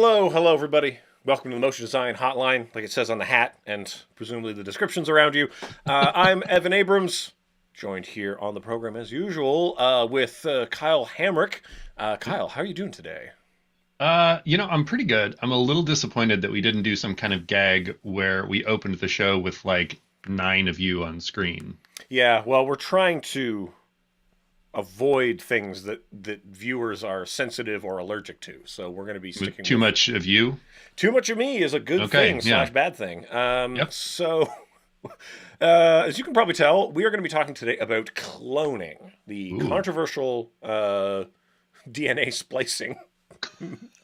Hello, everybody. Welcome to the Motion Design Hotline, like it says on the hat, and presumably the descriptions around you. I'm Evan Abrams, joined here on the program as usual with Kyle Hamrick. Kyle, how are you doing today? I'm pretty good. I'm a little disappointed that we didn't do some kind of gag where we opened the show with like nine of you on screen. Yeah, well, we're trying to avoid things that viewers are sensitive or allergic to, so we're going to be With sticking too with much of you. too much of me is a good Okay, thing yeah. slash bad thing. Yep. As you can probably tell, we are going to be talking today about cloning, the Ooh. controversial DNA splicing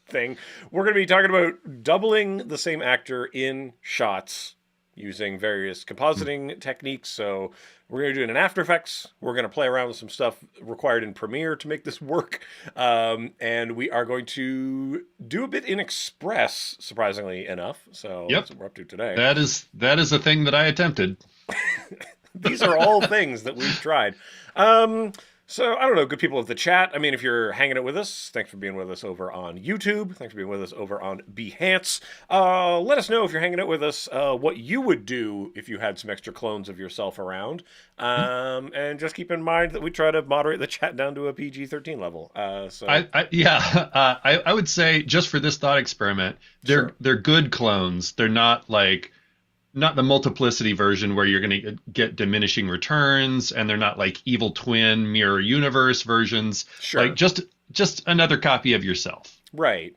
thing. We're going to be talking about doubling the same actor in shots using various compositing techniques. So we're going to do it in After Effects. We're going to play around with some stuff required in Premiere to make this work. And we are going to do a bit in Express, surprisingly enough. So Yep. that's what we're up to today. That is a thing that I attempted. These are all things that we've tried. Um, so I don't know, good people of the chat. I mean, if you're hanging out with us, thanks for being with us over on YouTube. Thanks for being with us over on Behance. Let us know if you're hanging out with us what you would do if you had some extra clones of yourself around. Hmm? And just keep in mind that we try to moderate the chat down to a PG-13 level. I would say just for this thought experiment, they're Sure. they're good clones. They're not like not the multiplicity version where you're going to get diminishing returns, and they're not like evil twin mirror universe versions. Like Sure. just another copy of yourself. Right.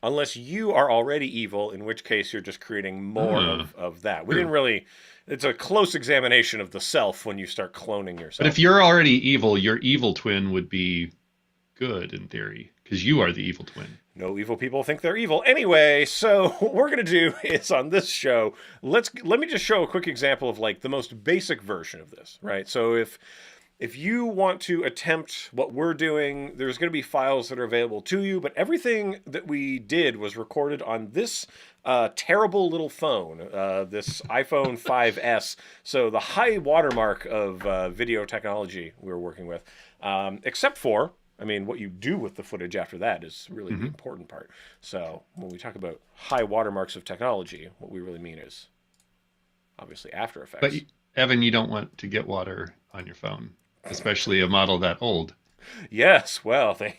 Unless you are already evil, in which case you're just creating more Ah, of that. We didn't true. really. It's a close examination of the self when you start cloning But if yourself. you're already evil, your evil twin would be good in theory, because you are the evil twin. No evil people think they're evil. Anyway, so what we're gonna do is on this show, let me just show a quick example of like the most basic version of this, right? So if you want to attempt what we're doing, there's going to be files that are available to you, but everything that we did was recorded on this terrible little phone, this iPhone 5S. So the high watermark of video technology we were working with, except for. I mean, what you do with the footage after that is really the Hmm. important part. So, when we talk about high watermarks of technology, what we really mean is obviously After But Effects. Evan, you don't want to get water on your phone, especially a model that old. Yes, well, they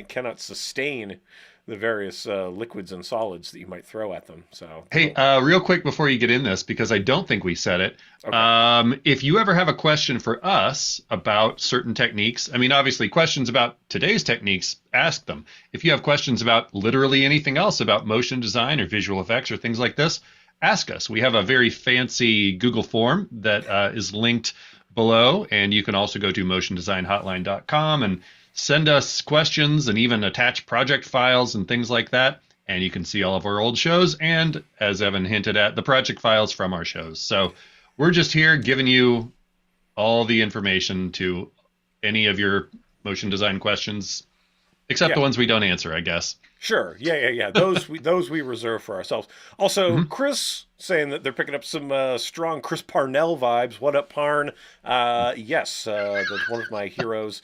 cannot sustain the various liquids and solids that you might throw at them. So, Hey, real quick before you get in this, because I don't think we said it. okay, If you ever have a question for us about certain techniques, I mean, obviously, questions about today's techniques, ask them. If you have questions about literally anything else about motion design or visual effects or things like this, ask us. We have a very fancy Google form that is linked below, and you can also go to motiondesignhotline.com and send us questions and even attach project files and things like that. And you can see all of our old shows and, as Evan hinted at, the project files from our shows. So we're just here giving you all the information to any of your motion design questions, except the yeah, ones we don't answer, I guess. sure, yeah. Those we reserve for ourselves. Also, Hmm. Chris saying that they're picking up some strong Chris Parnell vibes. What up, Parn? Yes, that's one of my heroes.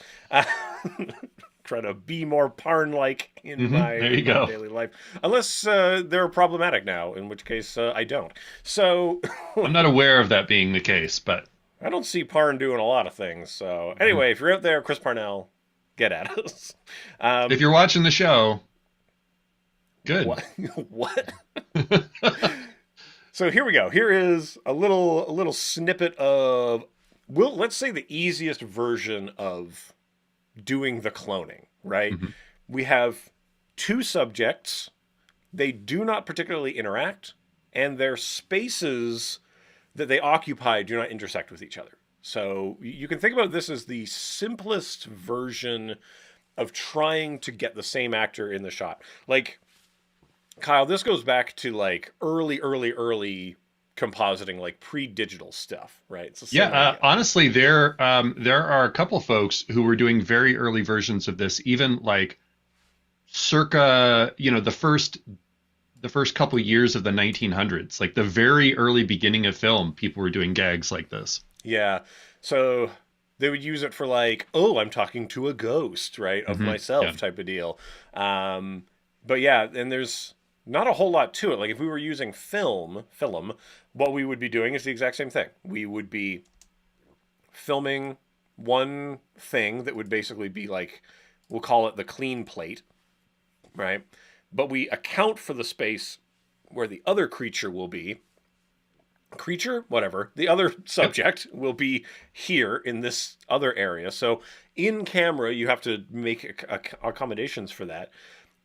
Try to be more Parn like There in you my go. daily life, unless they're problematic now, in which case I don't. So I'm not aware of that being the case, but I don't see Parn doing a lot of things. So mhm. anyway, if you're out there, Chris Parnell, get at us. If Um, you're watching the show, good. what? What? So here we go. Here is a little snippet of let's say the easiest version of doing the cloning, right? Mhm. We have two subjects. They do not particularly interact, and their spaces that they occupy do not intersect with each other. So you can think about this as the simplest version of trying to get the same actor in the shot. Like Kyle, this goes back to like early compositing, like pre-digital stuff, right? It's the Yeah, same idea. honestly, there are a couple folks who were doing very early versions of this, even like circa, the first couple years of the 1900s, like the very early beginning of film, people were doing gags like this. Yeah. So they would use it for like, oh, I'm talking to a ghost, right, of Hmm. Yeah. myself type of deal. Um, but yeah, and not a whole lot to it. Like if we were using film, what we would be doing is the exact same thing. We would be filming one thing that would basically be like, we'll call it the clean plate, right? But we account for the space where the other creature will be. Creature, whatever. The other Yep. subject will be here in this other area. So in camera, you have to make accommodations for that.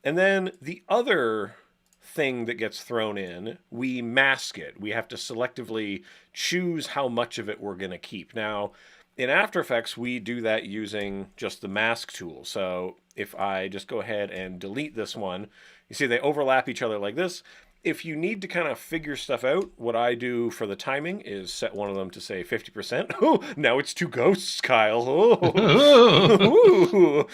And then the other thing that gets thrown in, we mask it. We have to selectively choose how much of it we're going to keep. Now, in After Effects, we do that using just the mask tool. So if I just go ahead and delete this one, you see they overlap each other like this. If you need to kind of figure stuff out, what I do for the timing is set one of them to say 50%. Oh, now it's two ghosts, Kyle. Oh.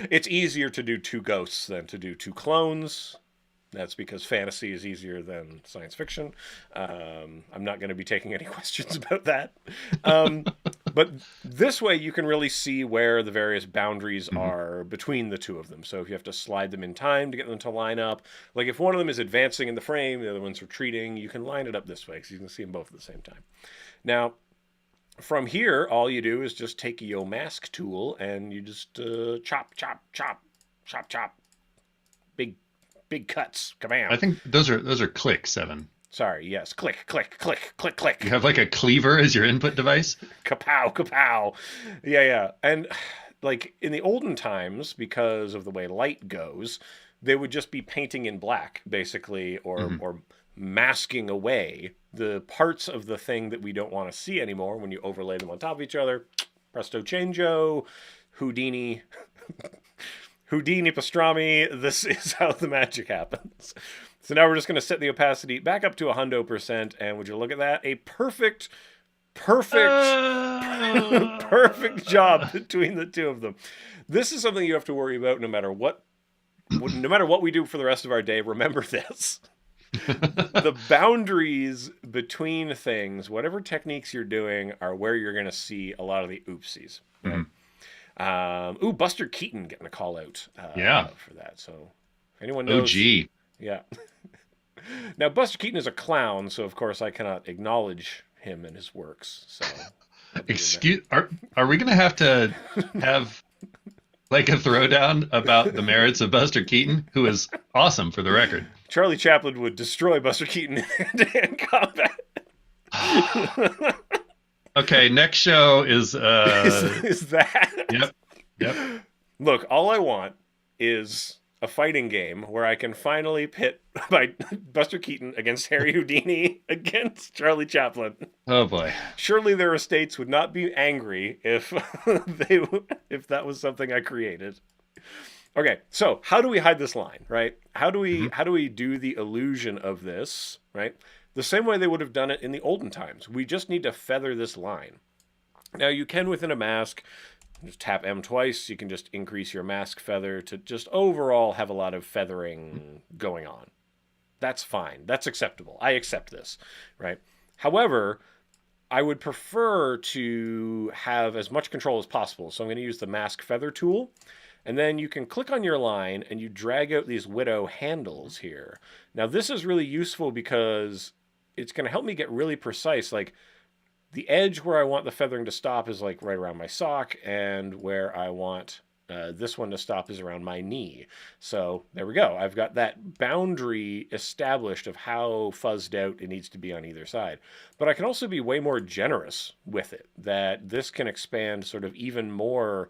It's easier to do two ghosts than to do two clones. That's because fantasy is easier than science fiction. I'm not going to be taking any questions about that. But this way you can really see where the various boundaries are between the two of them. So if you have to slide them in time to get them to line up, like if one of them is advancing in the frame, the other one's retreating, you can line it up this way because you can see them both at the same time. Now, from here, all you do is just take your mask tool and you just chop, chop, chop, chop, chop. Big cuts. Kabam. I think those are clicks, Evan. Sorry, yes. Click, click, click, click, click. You have like a cleaver as your input device? Kapow, kapow. Yeah. And like in the olden times, because of the way light goes, they would just be painting in black, basically, or masking away the parts of the thing that we don't want to see anymore when you overlay them on top of each other. Presto changeo, Houdini. Houdini pastrami, this is how the magic happens. So now we're just going to set the opacity back up to 100%, and would you look at that? A perfect job between the two of them. This is something you have to worry about no matter what we do for the rest of our day. Remember this. The boundaries between things, whatever techniques you're doing, are where you're going to see a lot of the oopsies. Right? Mm-hmm. Buster Keaton getting a call out for that. So if anyone knows. OG. Yeah. Now, Buster Keaton is a clown, so of course I cannot acknowledge him and his works. So Excuse, are we going to have like a throwdown about the merits of Buster Keaton, who is awesome for the record? Charlie Chaplin would destroy Buster Keaton in hand-to-hand combat. Okay, next show is that. Yep. Look, all I want is a fighting game where I can finally pit by Buster Keaton against Harry Houdini against Charlie Chaplin. Oh boy. Surely their estates would not be angry if if that was something I created. Okay, so how do we hide this line, right? How do we do the illusion of this, right? The same way they would have done it in the olden times. We just need to feather this line. Now you can, within a mask, just tap M twice. You can just increase your mask feather to just overall have a lot of feathering going on. That's fine. That's acceptable. I accept this, right? However, I would prefer to have as much control as possible. So I'm going to use the mask feather tool. And then you can click on your line and you drag out these widow handles here. Now this is really useful because it's going to help me get really precise. Like the edge where I want the feathering to stop is like right around my sock, and where I want this one to stop is around my knee. So there we go. I've got that boundary established of how fuzzed out it needs to be on either side. But I can also be way more generous with it, that this can expand sort of even more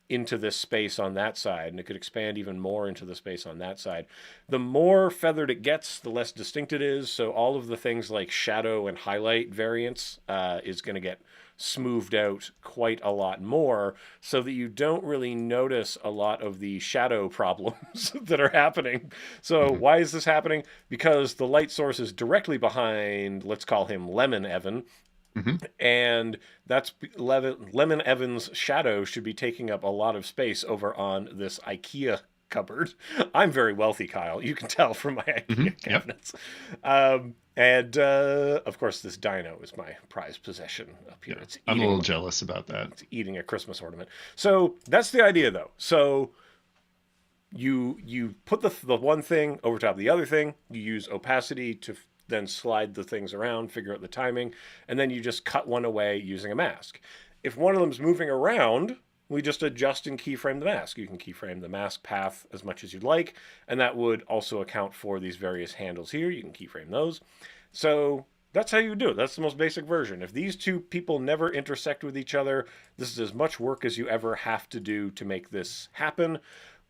into this space on that side, and it could expand even more into the space on that side. The more feathered it gets, the less distinct it is. So all of the things like shadow and highlight variance is going to get smoothed out quite a lot more, so that you don't really notice a lot of the shadow problems that are happening. So why is this happening? Because the light source is directly behind, let's call him Lemon Evan. And that's Lemon Evan's shadow should be taking up a lot of space over on this IKEA cupboard. I'm very wealthy, Kyle. You can tell from my IKEA cabinets. And of course, this dino is my prized possession up here. Yeah, I'm a little jealous about that. It's eating a Christmas ornament. So that's the idea, though. So You put the one thing over top of the other thing. You use opacity to then slide the things around, figure out the timing, and then you just cut one away using a mask. If one of them's moving around, we just adjust and keyframe the mask. You can keyframe the mask path as much as you'd like, and that would also account for these various handles here. You can keyframe those. So that's how you do it. That's the most basic version. If these two people never intersect with each other, this is as much work as you ever have to do to make this happen.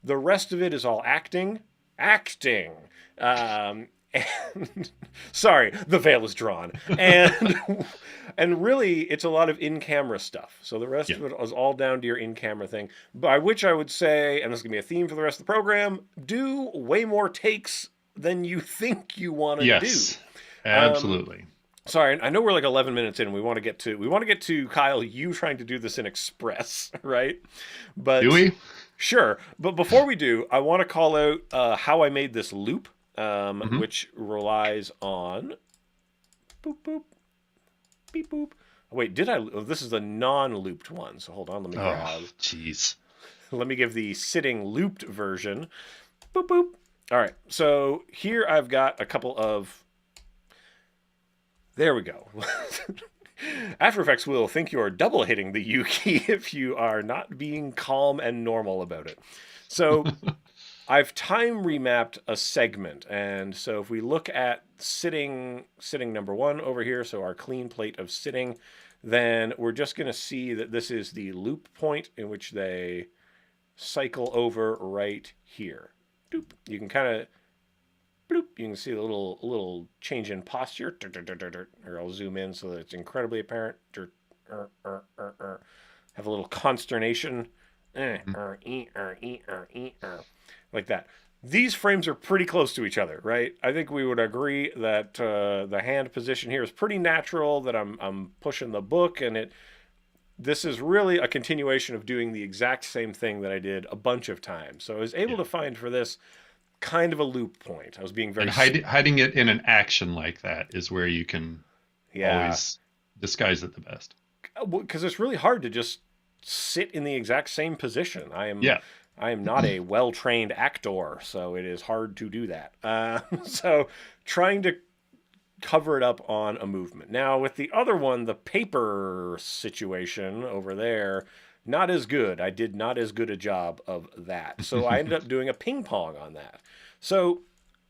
The rest of it is all acting. Acting. And sorry, the veil is drawn. And really, it's a lot of in-camera stuff. So the rest of it is all down to your in-camera thing. By which I would say, and this is going to be a theme for the rest of the program, do way more takes than you think you want to do. Yes, absolutely. Sorry, I know we're like 11 minutes in. We want to get to Kyle, you trying to do this in Express, right? But do we? Sure. But before we do, I want to call out how I made this loop, which relies on boop boop beep boop. Oh, wait, did I? Oh, this is the non-looped one. So hold on, let me grab. Oh, jeez. Let me give the sitting looped version. Boop boop. All right. So here I've got a couple of. There we go. After Effects will think you are double hitting the U key if you are not being calm and normal about it. So I've time remapped a segment. And so if we look at sitting number one over here, so our clean plate of sitting, then we're just going to see that this is the loop point in which they cycle over right here. Doop. You can kind of bloop, you can see the little change in posture. Or I'll zoom in so that it's incredibly apparent. Have a little consternation. Like that. These frames are pretty close to each other, right? I think we would agree that the hand position here is pretty natural, that I'm pushing the book, and this is really a continuation of doing the exact same thing that I did a bunch of times. So I was able to find for this kind of a loop point. I was being very... And hiding it in an action like that is where you can always disguise it the best. Because it's really hard to just sit in the exact same position. I am not a well-trained actor, so it is hard to do that. So trying to cover it up on a movement. Now, with the other one, the paper situation over there, not as good. I did not as good a job of that. So I ended up doing a ping pong on that. So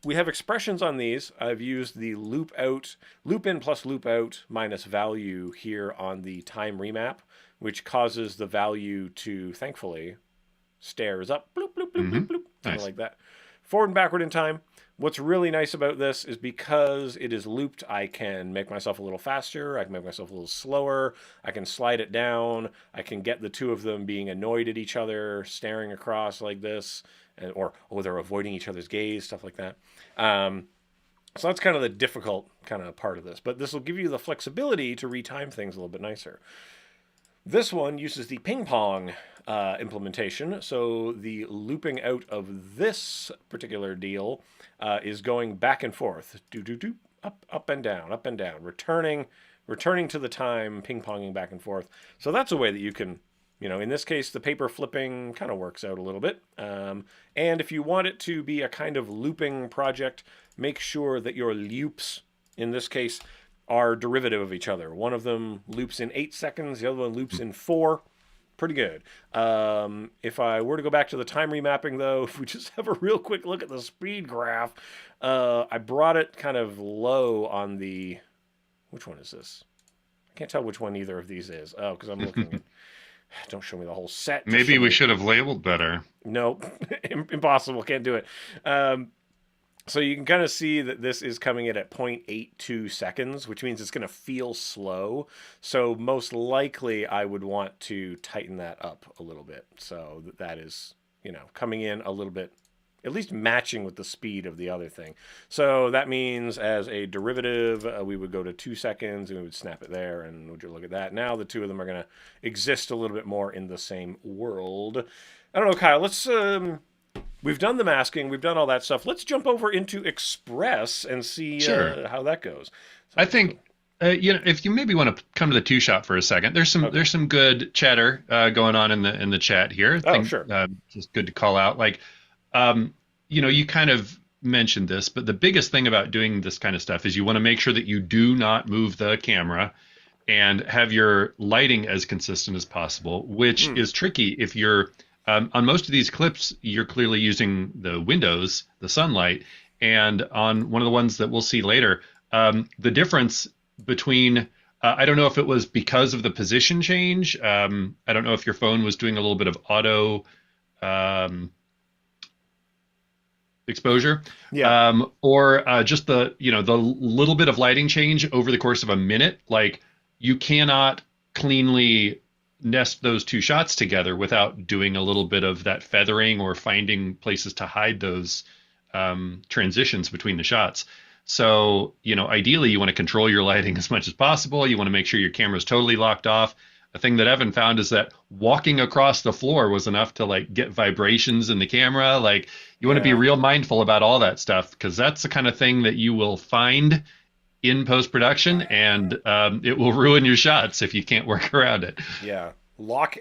we have expressions on these. I've used the loop in plus loop out minus value here on the time remap, which causes the value to, thankfully, stairs up, bloop, bloop, bloop, bloop, bloop, something like that. Forward and backward in time. What's really nice about this is because it is looped, I can make myself a little faster, I can make myself a little slower, I can slide it down, I can get the two of them being annoyed at each other, staring across like this, or they're avoiding each other's gaze, stuff like that. So that's kind of the difficult kind of part of this, but this will give you the flexibility to retime things a little bit nicer. This one uses the ping pong implementation, so the looping out of this particular deal is going back and forth, up and down, returning to the time, ping ponging back and forth. So that's a way that you can, in this case, the paper flipping kind of works out a little bit. And if you want it to be a kind of looping project, make sure that your loops, in this case, are derivative of each other. One of them loops in 8 seconds, the other one loops in 4. Pretty good. If I were to go back to the time remapping, though, if we just have a real quick look at the speed graph, I brought it kind of low on the... Which one is this? I can't tell which one either of these is. Oh, because I'm looking at... Don't show me the whole set. Maybe we should have labeled better. No, impossible. Can't do it. So you can kind of see that this is coming in at 0.82 seconds, which means it's going to feel slow. So most likely I would want to tighten that up a little bit. So that is, coming in a little bit, at least matching with the speed of the other thing. So that means as a derivative, we would go to 2 seconds and we would snap it there. And would you look at that? Now the two of them are going to exist a little bit more in the same world. I don't know, Kyle, let's... We've done the masking. We've done all that stuff. Let's jump over into Express and see how that goes. So I think, if you maybe want to come to the two shot for a second, there's some good chatter going on in the chat here. Oh, sure. Just good to call out. Like, You kind of mentioned this, but the biggest thing about doing this kind of stuff is you want to make sure that you do not move the camera and have your lighting as consistent as possible, which is tricky if you're on most of these clips, you're clearly using the windows, the sunlight, and on one of the ones that we'll see later, the difference between I don't know if it was because of the position change. I don't know if your phone was doing a little bit of auto exposure, Yeah. or just the little bit of lighting change over the course of a minute. Like you cannot cleanly nest those two shots together without doing a little bit of that feathering or finding places to hide those transitions between the shots. So, ideally you want to control your lighting as much as possible. You want to make sure your camera is totally locked off. A thing that Evan found is that walking across the floor was enough to like get vibrations in the camera. Like you want to be real mindful about all that stuff, because that's the kind of thing that you will find in post-production, and it will ruin your shots if you can't work around it. Yeah. Lock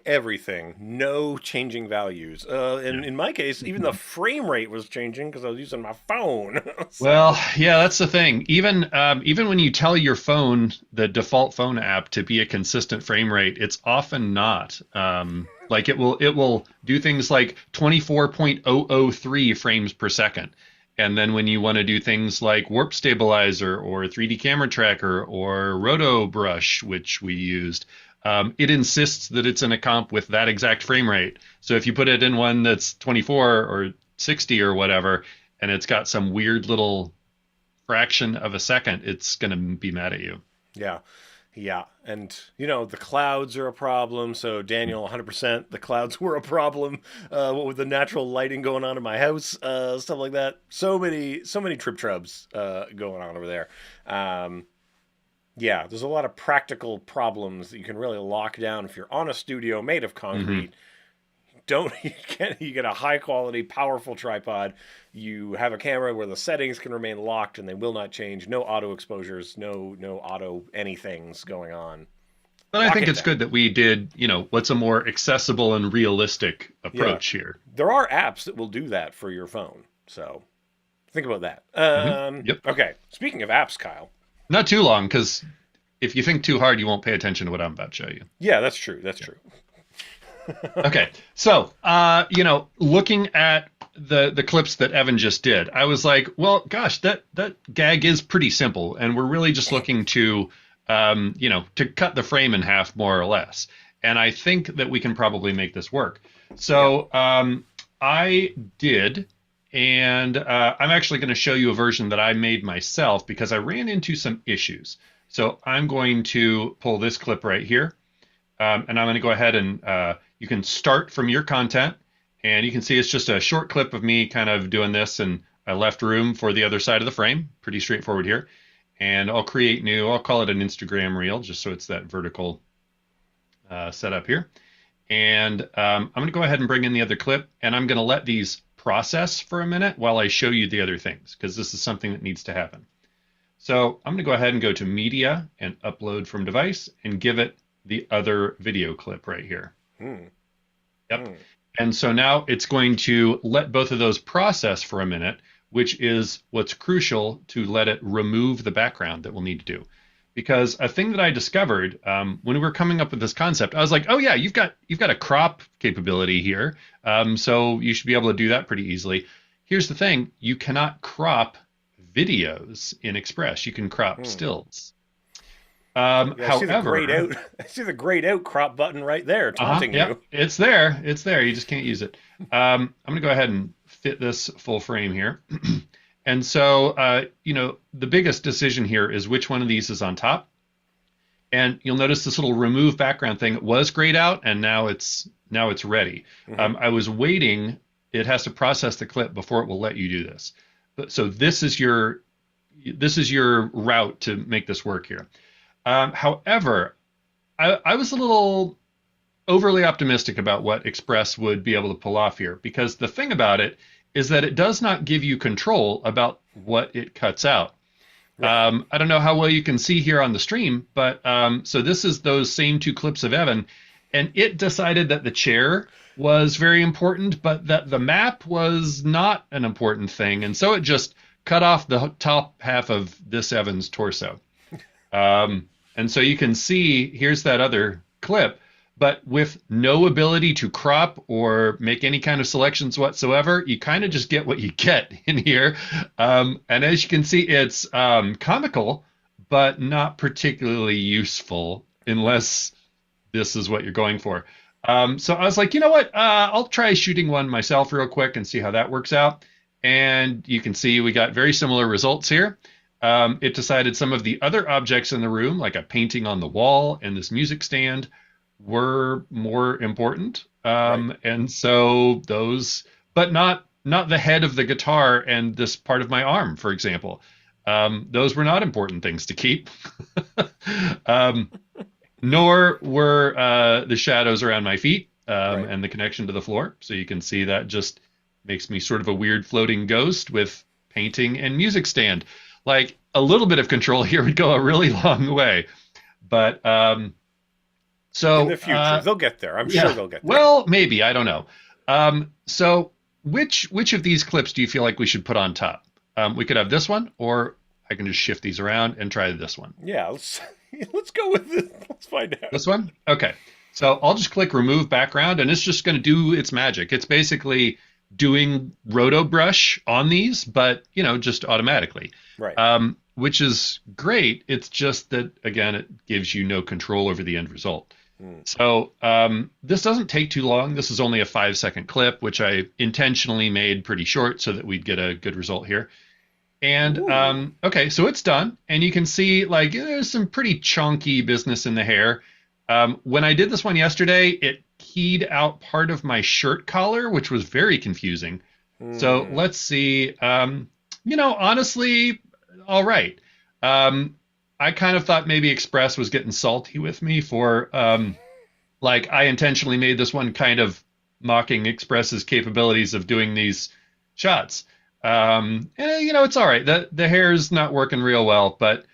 everything. No changing values. And in my case, even the frame rate was changing because I was using my phone. So, Well, yeah, that's the thing. Even when you tell your phone, the default phone app, to be a consistent frame rate, it's often not. Like it will do things like 24.003 frames per second. And then when you want to do things like warp stabilizer or 3D camera tracker or Roto brush, which we used, it insists that it's in a comp with that exact frame rate. So if you put it in one that's 24 or 60 or whatever, and it's got some weird little fraction of a second, it's going to be mad at you. yeah. Yeah. And, the clouds are a problem. So, Daniel, 100%, the clouds were a problem. What with the natural lighting going on in my house, stuff like that. So many trip trubs going on over there. Yeah, there's a lot of practical problems that you can really lock down if you're on a studio made of concrete. You get a high quality, powerful tripod. You have a camera where the settings can remain locked and they will not change. No auto exposures, no auto anythings going on. But I Lock think it it's down. good that we did, what's a more accessible and realistic Yeah, approach here. there are apps that will do that for your phone. So think about that. Yep. Okay, speaking of apps, Kyle. Not too long, because if you think too hard, you won't pay attention to what I'm about to show you. Yeah, that's true. That's true. Okay, so looking at the clips that Evan just did, I was like, well, gosh, that gag is pretty simple, and we're really just looking to to cut the frame in half more or less. And I think that we can probably make this work. So I did, and I'm actually going to show you a version that I made myself because I ran into some issues. So I'm going to pull this clip right here, and I'm going to go ahead and you can start from your content, and you can see it's just a short clip of me kind of doing this, and I left room for the other side of the frame. Pretty straightforward here. And I'll create new, I'll call it an Instagram reel, just so it's that vertical setup here. And I'm going to go ahead and bring in the other clip, and I'm going to let these process for a minute while I show you the other things, because this is something that needs to happen. So I'm going to go ahead and go to Media and Upload from Device and give it the other video clip right here. Yep. And so now it's going to let both of those process for a minute, which is what's crucial to let it remove the background that we'll need to do. Because a thing that I discovered when we were coming up with this concept, I was like, oh yeah, you've got a crop capability here. So you should be able to do that pretty easily. Here's the thing, you cannot crop videos in Express. You can crop stills. Yeah, I see the However, grayed out. I see the grayed out crop button right there, taunting yeah, you. it's there. It's there. You just can't use it. I'm going to go ahead and fit this full frame here. And so, the biggest decision here is which one of these is on top. And you'll notice this little remove background thing was grayed out, and now it's ready. I was waiting. It has to process the clip before it will let you do this. So this is your route to make this work here. However, I was a little overly optimistic about what Express would be able to pull off here, because the thing about it is that it does not give you control about what it cuts out. Right. I don't know how well you can see here on the stream, but so this is those same two clips of Evan, and it decided that the chair was very important, but that the map was not an important thing, and so it just cut off the top half of this Evan's torso. And so you can see here's that other clip, but with no ability to crop or make any kind of selections whatsoever, you kind of just get what you get in here. And as you can see, it's comical, but not particularly useful unless this is what you're going for. So I was like, you know what? I'll try shooting one myself real quick and see how that works out. And you can see we got very similar results here. It decided some of the other objects in the room, like a painting on the wall and this music stand, were more important. Right. And so those, but not the head of the guitar and this part of my arm, for example. Those were not important things to keep. um, Nor were the shadows around my feet Right. and the connection to the floor. So you can see that just makes me sort of a weird floating ghost with painting and music stand. Like a little bit of control here would go a really long way. But In the future, they'll get there. I'm sure yeah, they'll get there. well, maybe I don't know. So which of these clips do you feel like we should put on top? We could have this one, or I can just shift these around and try this one. Yeah, let's go with this. Let's find out. This one? Okay. So I'll just click remove background and it's just going to do its magic. It's basically doing roto brush on these, but just automatically. Right. Which is great. It's just that, again, it gives you no control over the end result. So this doesn't take too long. This is only a 5-second clip, which I intentionally made pretty short so that we'd get a good result here. And okay, so it's done. And you can see like there's some pretty chunky business in the hair. When I did this one yesterday, it keyed out part of my shirt collar, which was very confusing. So let's see. Honestly, all right. I kind of thought maybe Express was getting salty with me for like I intentionally made this one kind of mocking Express's capabilities of doing these shots. And it's all right. The hair is not working real well, but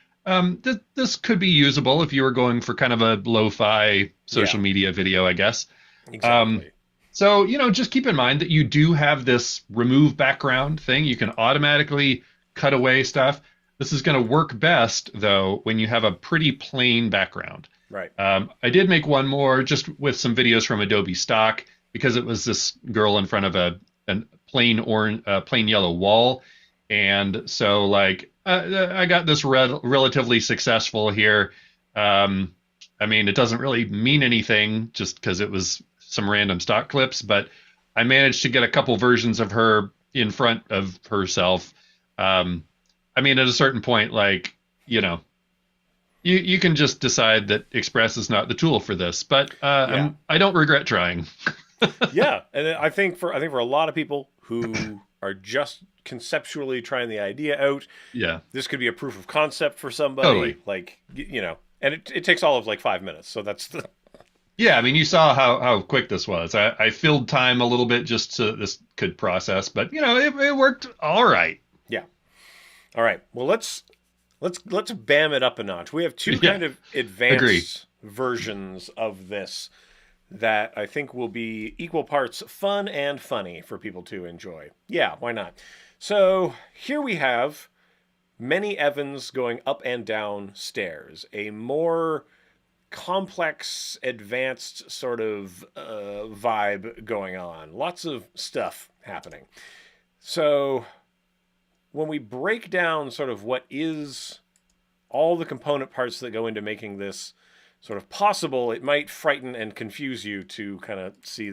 this could be usable if you were going for kind of a lo-fi social media video, I guess. Exactly. So, just keep in mind that you do have this remove background thing. You can automatically cut away stuff. This is going to work best, though, when you have a pretty plain background. Right. I did make one more just with some videos from Adobe stock because it was this girl in front of a plain yellow wall. And so, like, I got this relatively successful here. It doesn't really mean anything just because it was some random stock clips, but I managed to get a couple versions of her in front of herself. At a certain point, like, you can just decide that Express is not the tool for this, but I don't regret trying. Yeah, and I think for a lot of people who are just conceptually trying the idea out, Yeah, this could be a proof of concept for somebody. totally. Like, and it takes all of like 5 minutes, so that's the Yeah, you saw how quick this was. I filled time a little bit just so this could process, but it worked all right. yeah. All right, well let's bam it up a notch. We have two Yeah, kind of agree. advanced versions of this that I think will be equal parts fun and funny for people to enjoy. Yeah, why not? So here we have many Evans going up and down stairs, a more complex, advanced sort of vibe going on. Lots of stuff happening. So when we break down sort of what is all the component parts that go into making this sort of possible, it might frighten and confuse you to kind of see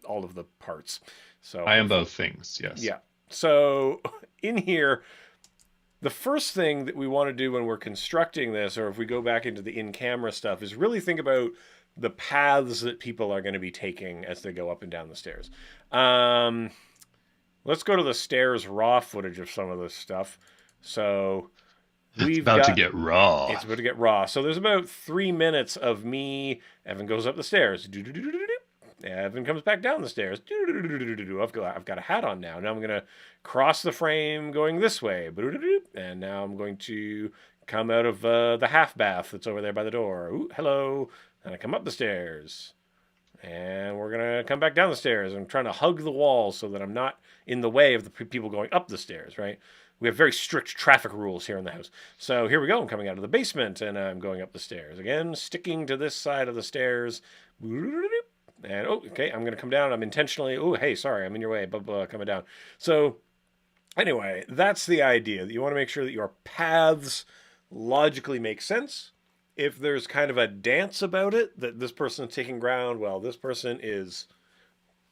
all of the parts. So I am both things, yes. yeah. So in here, the first thing that we want to do when we're constructing this, or if we go back into the in-camera stuff, is really think about the paths that people are going to be taking as they go up and down the stairs. Let's go to the stairs raw footage of some of this stuff. So It's about to get raw. it's about to get raw. So there's about 3 minutes of me. Evan goes up the stairs. Evan comes back down the stairs. I've got a hat on now. Now I'm going to cross the frame going this way. And now I'm going to come out of the half bath that's over there by the door. Ooh, hello. And I come up the stairs. And we're going to come back down the stairs. I'm trying to hug the walls so that I'm not in the way of the people going up the stairs, right? We have very strict traffic rules here in the house. So here we go. I'm coming out of the basement and I'm going up the stairs. Again, sticking to this side of the stairs. And, oh, okay, I'm going to come down. I'm intentionally, oh, hey, sorry, I'm in your way, blah, blah, coming down. So anyway, that's the idea. That you want to make sure that your paths logically make sense. If there's kind of a dance about it, that this person is taking ground, well, this person is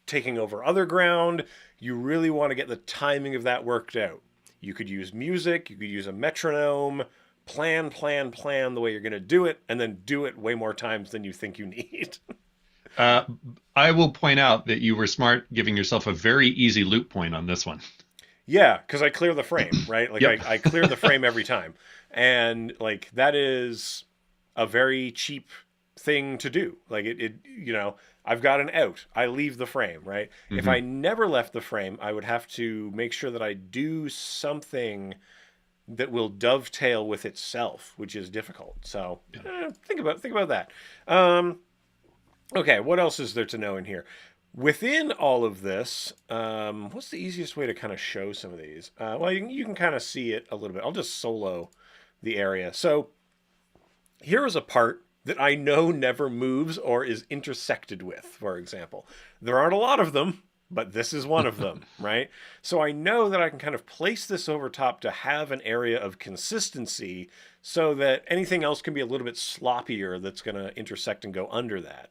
taking over other ground, you really want to get the timing of that worked out. You could use music, you could use a metronome, plan the way you're going to do it, and then do it way more times than you think you need. I will point out that you were smart giving yourself a very easy loop point on this one. Yeah, because I clear the frame, right? Like Yep. I clear the frame every time. And like that is a very cheap thing to do. Like I've got an out. I leave the frame, right? If I never left the frame, I would have to make sure that I do something that will dovetail with itself, which is difficult. So think about that. Okay, what else is there to know in here? Within all of this, what's the easiest way to kind of show some of these? Well, you can kind of see it a little bit. I'll just solo the area. So here is a part that I know never moves or is intersected with, for example. There aren't a lot of them, but this is one of them, right? So I know that I can kind of place this over top to have an area of consistency so that anything else can be a little bit sloppier that's going to intersect and go under that.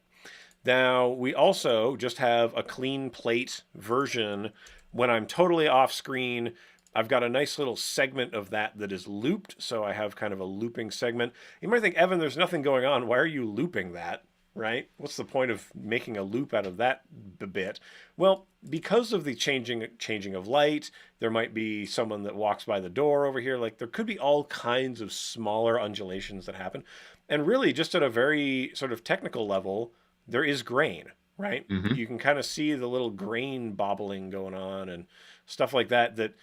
Now, we also just have a clean plate version. When I'm totally off screen, I've got a nice little segment of that is looped, so I have kind of a looping segment. You might think, Evan, there's nothing going on. Why are you looping that, right? What's the point of making a loop out of that bit? Well, because of the changing of light, there might be someone that walks by the door over here. Like, there could be all kinds of smaller undulations that happen. And really, just at a very sort of technical level, there is grain, right? Mm-hmm. You can kind of see the little grain bobbling going on and stuff like that. That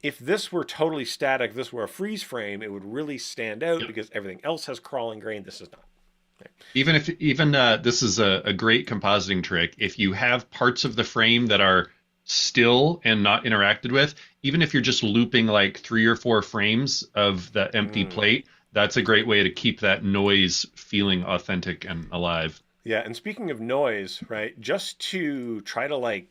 if this were totally static, this were a freeze frame, it would really stand out because everything else has crawling grain. This is not. Okay. Even this is a great compositing trick. If you have parts of the frame that are still and not interacted with, even if you're just looping like 3 or 4 frames of the empty plate, that's a great way to keep that noise feeling authentic and alive. Yeah, and speaking of noise, right, just to try to like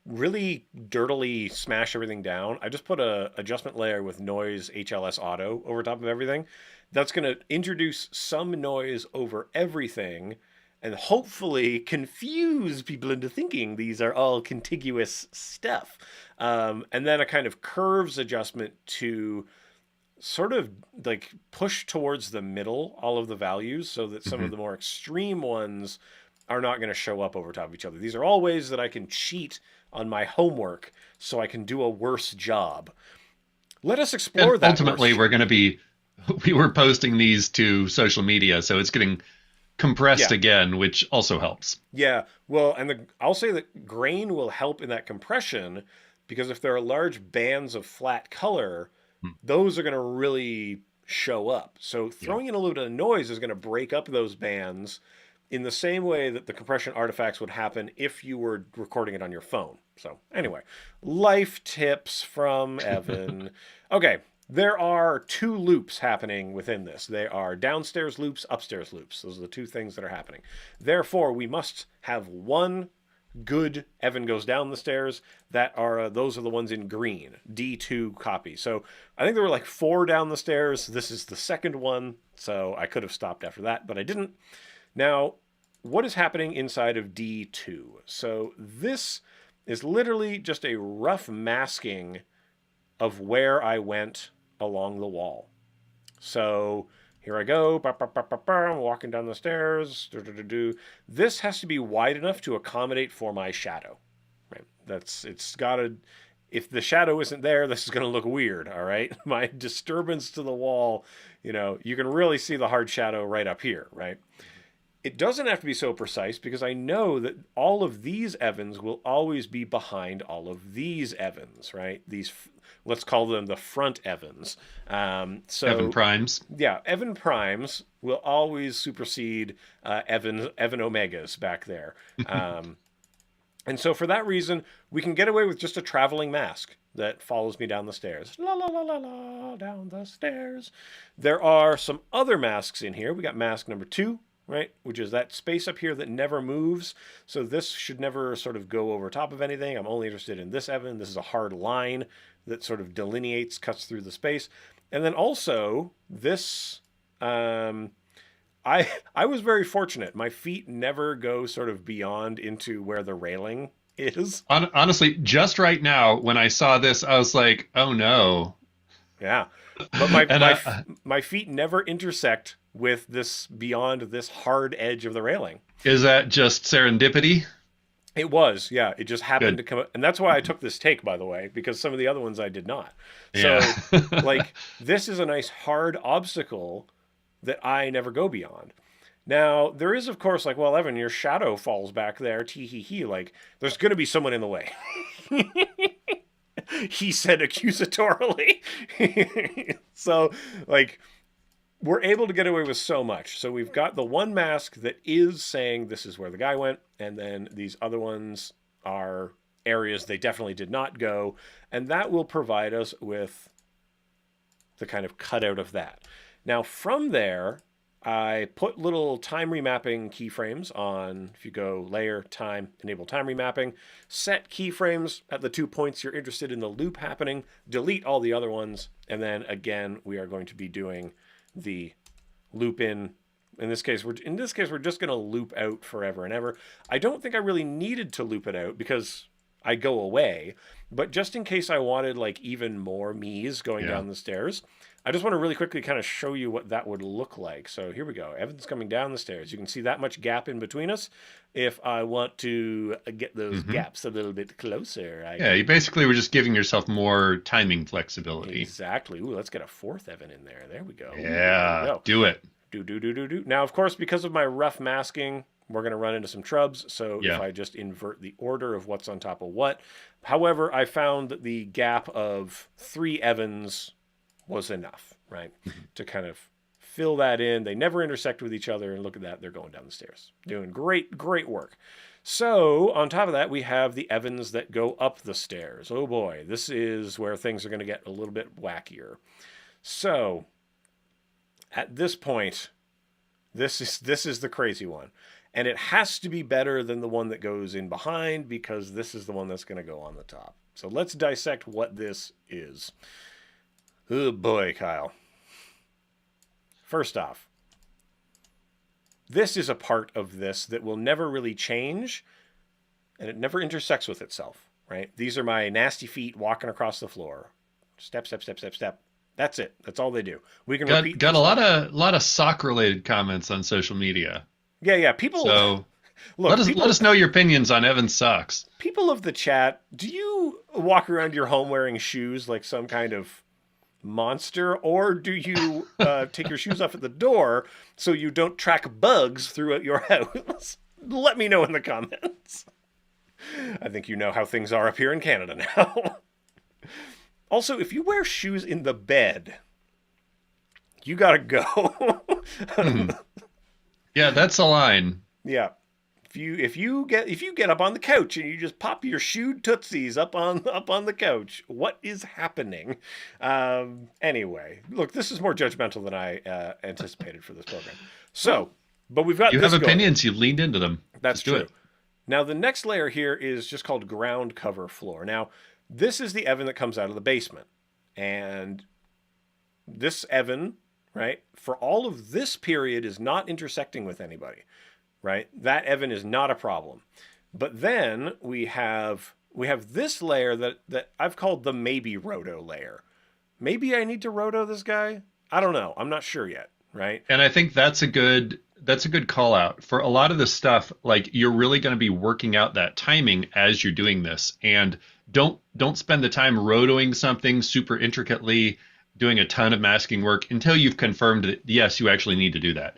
really dirtily smash everything down, I just put a adjustment layer with noise HLS auto over top of everything. That's going to introduce some noise over everything and hopefully confuse people into thinking these are all contiguous stuff. And then a kind of curves adjustment to sort of like push towards the middle all of the values so that some of the more extreme ones are not going to show up over top of each other. These are all ways that I can cheat on my homework so I can do a worse job. Let us explore And that. ultimately, we were posting these to social media, so it's getting compressed again, which also helps. Yeah, well, and I'll say that grain will help in that compression because if there are large bands of flat color, those are going to really show up. So throwing in a little bit of noise is going to break up those bands in the same way that the compression artifacts would happen if you were recording it on your phone. So anyway, life tips from Evan. Okay, there are 2 loops happening within this. They are downstairs loops, upstairs loops. Those are the 2 things that are happening. Therefore, we must have one good Evan goes down the stairs. Those are the ones in green, D2 copy. So I think there were like 4 down the stairs. This is the second one, so I could have stopped after that, but I didn't. Now, what is happening inside of D2? So this is literally just a rough masking of where I went along the wall. So here I go. I'm walking down the stairs. This has to be wide enough to accommodate for my shadow. Right? It's got to. If the shadow isn't there, this is going to look weird. All right. My disturbance to the wall. You can really see the hard shadow right up here. Right. It doesn't have to be so precise because I know that all of these Evans will always be behind all of these Evans, right? Let's call them the front Evans. Evan primes. Yeah, Evan primes will always supersede Evan Omegas back there. And so for that reason, we can get away with just a traveling mask that follows me down the stairs. La la la la la, down the stairs. There are some other masks in here. We got mask number 2, right? Which is that space up here that never moves. So this should never sort of go over top of anything. I'm only interested in this Evan. This is a hard line that sort of delineates, cuts through the space. And then also this, I was very fortunate. My feet never go sort of beyond into where the railing is. Honestly, just right now when I saw this, I was like, "Oh no!" Yeah, but my feet never intersect with this beyond this hard edge of the railing. Is that just serendipity? It was, yeah. It just happened Good. to come, and that's why I took this take, by the way, because some of the other ones I did not. So, Yeah. like, this is a nice hard obstacle that I never go beyond. Now, there is, of course, like, well, Evan, your shadow falls back there, tee hee hee. Like, there's going to be someone in the way. He said accusatorily. So, like, we're able to get away with so much. So we've got the one mask that is saying this is where the guy went, and then these other ones are areas they definitely did not go, and that will provide us with the kind of cutout of that. Now, from there, I put little time remapping keyframes on. If you go layer, time, enable time remapping, set keyframes at the 2 points you're interested in the loop happening, delete all the other ones, and then again, we are going to be doing the loop in. In this case, we're just going to loop out forever and ever. I don't think I really needed to loop it out because I go away, but just in case I wanted like even more me's going down the stairs, I just want to really quickly kind of show you what that would look like. So here we go. Evan's coming down the stairs. You can see that much gap in between us. If I want to get those gaps a little bit closer, You basically were just giving yourself more timing flexibility. Exactly. Ooh, let's get a 4th Evan in there. There we go. Yeah, there we go. do it. Do. Now, of course, because of my rough masking, we're going to run into some trubs. So if I just invert the order of what's on top of what. However, I found that the gap of 3 Evans was enough, right? To kind of fill that in. They never intersect with each other, and look at that. They're going down the stairs. Doing great work. So on top of that, we have the Evans that go up the stairs. Oh boy, this is where things are going to get a little bit wackier. So at this point, this is the crazy one. And it has to be better than the one that goes in behind because this is the one that's going to go on the top. So let's dissect what this is. Oh boy, Kyle. First off, this is a part of this that will never really change, and it never intersects with itself, right? These are my nasty feet walking across the floor. Step, step, step, step, step. That's it. That's all they do. We can repeat. Got a lot of sock related comments on social media. Yeah. People. So look, let us know your opinions on Evan's socks. People of the chat, do you walk around your home wearing shoes like some kind of monster, or do you take your shoes off at the door so you don't track bugs throughout your house? Let me know in the comments. I think you know how things are up here in Canada now. Also, if you wear shoes in the bed, you gotta go. Yeah, that's a line. Yeah. If you get up on the couch and you just pop your shoed tootsies up on the couch, what is happening? Anyway, look, this is more judgmental than I anticipated for this program. So, but we've got you this have going. opinions. You leaned into them. That's Let's do true. it. Now the next layer here is just called ground cover floor. Now this is the Evan that comes out of the basement, and this Evan, right, for all of this period is not intersecting with anybody. Right? That Evan is not a problem. But then we have this layer that I've called the maybe Roto layer. Maybe I need to Roto this guy? I don't know. I'm not sure yet, right? And I think that's a good call out for a lot of this stuff. Like, you're really going to be working out that timing as you're doing this, and don't spend the time rotoing something super intricately, doing a ton of masking work until you've confirmed that yes, you actually need to do that.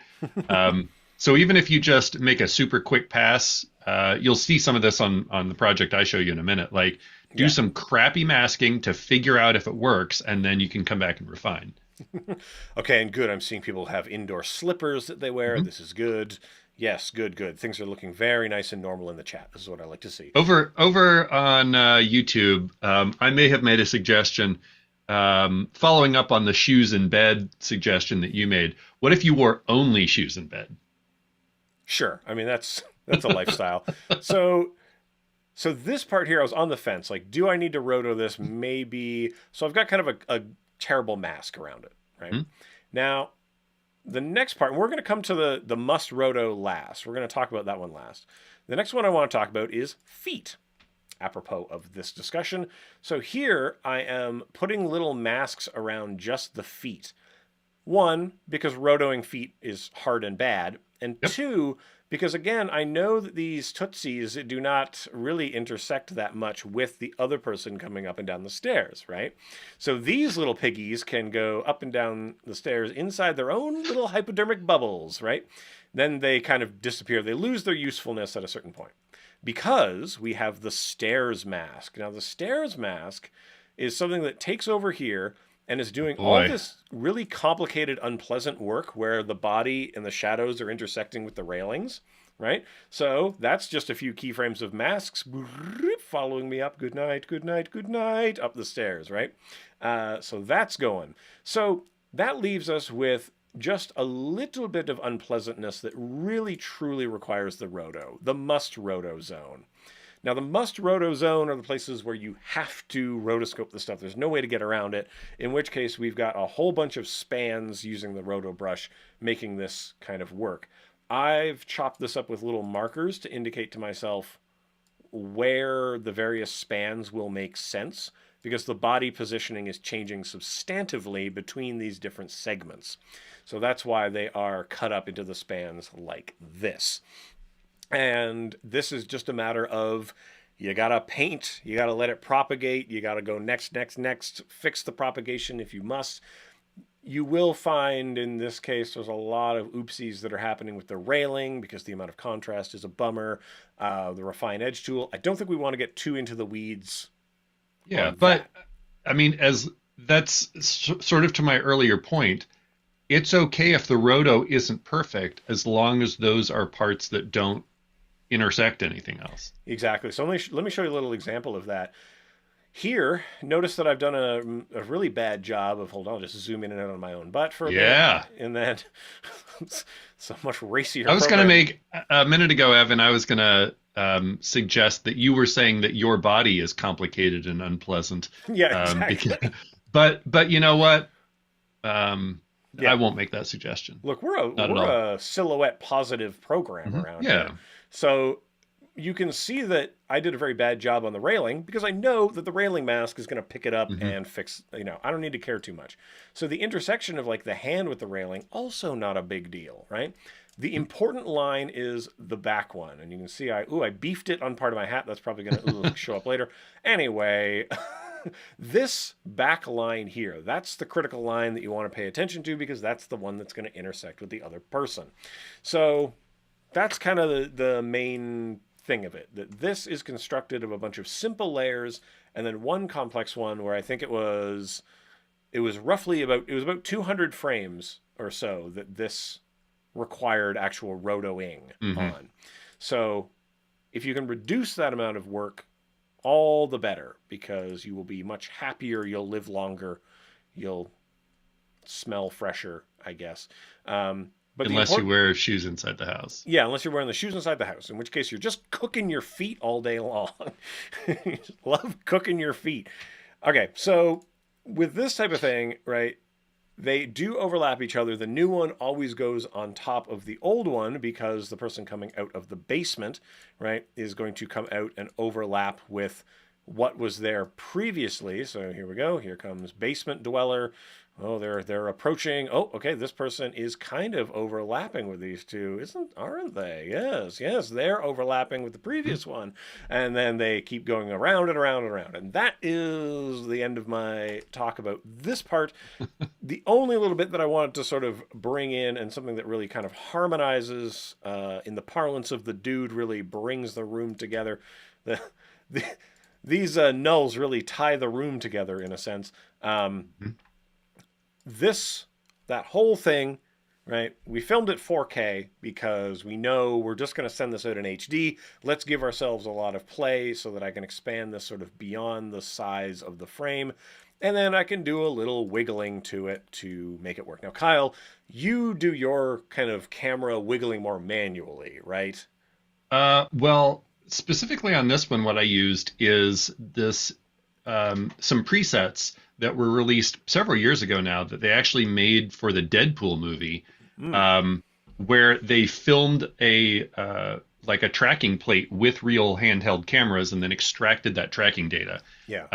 So even if you just make a super quick pass, you'll see some of this on the project I show you in a minute. Like do Yeah. some crappy masking to figure out if it works, and then you can come back and refine. Okay, and good. I'm seeing people have indoor slippers that they wear. Mhm. This is good. Yes, good, good. Things are looking very nice and normal in the chat. This is what I like to see. Over on YouTube, I may have made a suggestion following up on the shoes in bed suggestion that you made. What if you wore only shoes in bed? Sure. I mean, that's a lifestyle. So so this part here, I was on the fence. Like, do I need to roto this? Maybe. So I've got kind of a terrible mask around it, right? Hmm? Now, the next part, and we're going to come to the must roto last. We're going to talk about that one last. The next one I want to talk about is feet, apropos of this discussion. So here I am putting little masks around just the feet. One, because rotoing feet is hard and bad. And Yep. two, because again, I know that these tootsies do not really intersect that much with the other person coming up and down the stairs, right? So these little piggies can go up and down the stairs inside their own little hypodermic bubbles, right? Then they kind of disappear. They lose their usefulness at a certain point because we have the stairs mask. Now, the stairs mask is something that takes over here and is doing all Boy. this really complicated, unpleasant work where the body and the shadows are intersecting with the railings, right? So that's just a few keyframes of masks following me up. Good night, good night, good night, up the stairs, right? So that's going. So that leaves us with just a little bit of unpleasantness that really truly requires the roto, the must roto zone. Now, the must roto zone are the places where you have to rotoscope the stuff. There's no way to get around it, in which case we've got a whole bunch of spans using the roto brush making this kind of work. I've chopped this up with little markers to indicate to myself where the various spans will make sense because the body positioning is changing substantively between these different segments. So that's why they are cut up into the spans like this. And this is just a matter of you got to paint, you got to let it propagate, you got to go next, next, next, fix the propagation if you must. You will find in this case there's a lot of oopsies that are happening with the railing because the amount of contrast is a bummer. The refine edge tool, I don't think we want to get too into the weeds Yeah, on but that. I mean, as that's sort of to my earlier point, it's okay if the roto isn't perfect as long as those are parts that don't intersect anything else. Exactly. So let me show you a little example of that. Here, notice that I've done a really bad job of, hold on, I'll just zoom in and out on my own butt for a bit. Yeah. And then so much racier I was going to program. make a minute ago, Evan, I was going to suggest that you were saying that your body is complicated and unpleasant. Yeah, Because, exactly. but you know what? I Yeah. won't make that suggestion. Look, Not at all. we're a silhouette positive program Hmm. around here. Yeah. So you can see that I did a very bad job on the railing because I know that the railing mask is going to pick it up Hmm. and fix, I don't need to care too much. So the intersection of like the hand with the railing, also not a big deal, right? The important line is the back one. And you can see I beefed it on part of my hat. That's probably going to show up later. Anyway, this back line here, that's the critical line that you want to pay attention to because that's the one that's going to intersect with the other person. So that's kind of the main thing of it, that this is constructed of a bunch of simple layers and then one complex one where I think it was about 200 frames or so that this required actual rotoing Hmm. on. So if you can reduce that amount of work, all the better because you will be much happier, you'll live longer, you'll smell fresher, I guess. But the Unless you important, wear shoes inside the house. yeah, unless you're wearing the shoes inside the house, in which case you're just cooking your feet all day long. You just love cooking your feet. Okay, so with this type of thing, right, they do overlap each other. The new one always goes on top of the old one because the person coming out of the basement, right, is going to come out and overlap with what was there previously. So here we go. Here comes basement dweller. Oh, they're approaching. Oh, okay. This person is kind of overlapping with these two, aren't they? Yes, yes, they're overlapping with the Mhm. previous one, and then they keep going around and around and around. And that is the end of my talk about this part. The only little bit that I wanted to sort of bring in, and something that really kind of harmonizes, in the parlance of the dude, really brings the room together. The, the these nulls really tie the room together in a sense. Um, Mhm. this that whole thing, right? We filmed it 4K because we know we're just going to send this out in HD. Let's give ourselves a lot of play so that I can expand this sort of beyond the size of the frame. And then I can do a little wiggling to it to make it work. Now, Kyle, you do your kind of camera wiggling more manually, right? Well, specifically on this one, what I used is this some presets that were released several years ago now that they actually made for the Deadpool movie, Mm, um, where they filmed a like a tracking plate with real handheld cameras and then extracted that tracking data. yeah.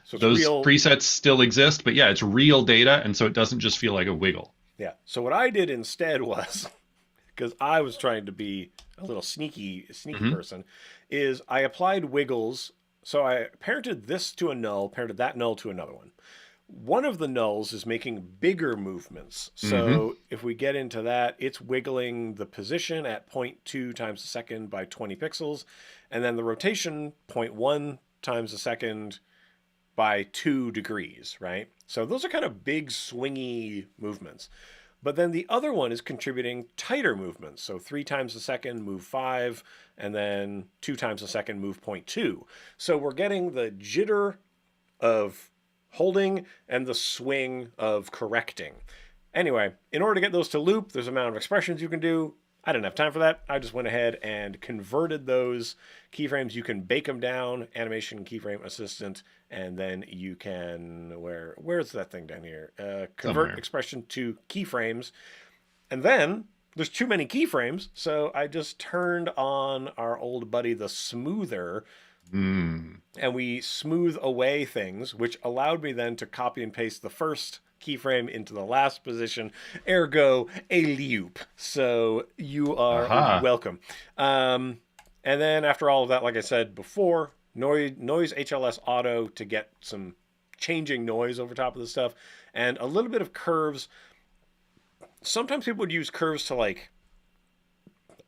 So it's Those real. presets still exist, but yeah, it's real data, and so it doesn't just feel like a wiggle. Yeah. So what I did instead was, because I was trying to be a little sneaky Hmm. person, is I applied wiggles. So I parented this to a null, parented that null to another one. One of the nulls is making bigger movements. Hmm. So if we get into that, it's wiggling the position at zero point 0.2 times a second by 20 pixels, and then the rotation 0.1 times a second by 2 degrees, right? So those are kind of big swingy movements. But then the other one is contributing tighter movements. So 3 times a second, move 5, and then 2 times a second, move zero point 0.2. So we're getting the jitter of holding and the swing of correcting. Anyway, in order to get those to loop, there's an amount of expressions you can do. I didn't have time for that. I just went ahead and converted those keyframes. You can bake them down, animation keyframe assistant, and then you can where's that thing down here? Convert Somewhere. expression to keyframes, and then there's too many keyframes, so I just turned on our old buddy the smoother, Mm. and we smooth away things, which allowed me then to copy and paste the first keyframe into the last position, ergo a loop. So you are Aha. welcome. And then after all of that, like I said before, noise HLS auto to get some changing noise over top of the stuff, and a little bit of curves. Sometimes people would use curves to, like,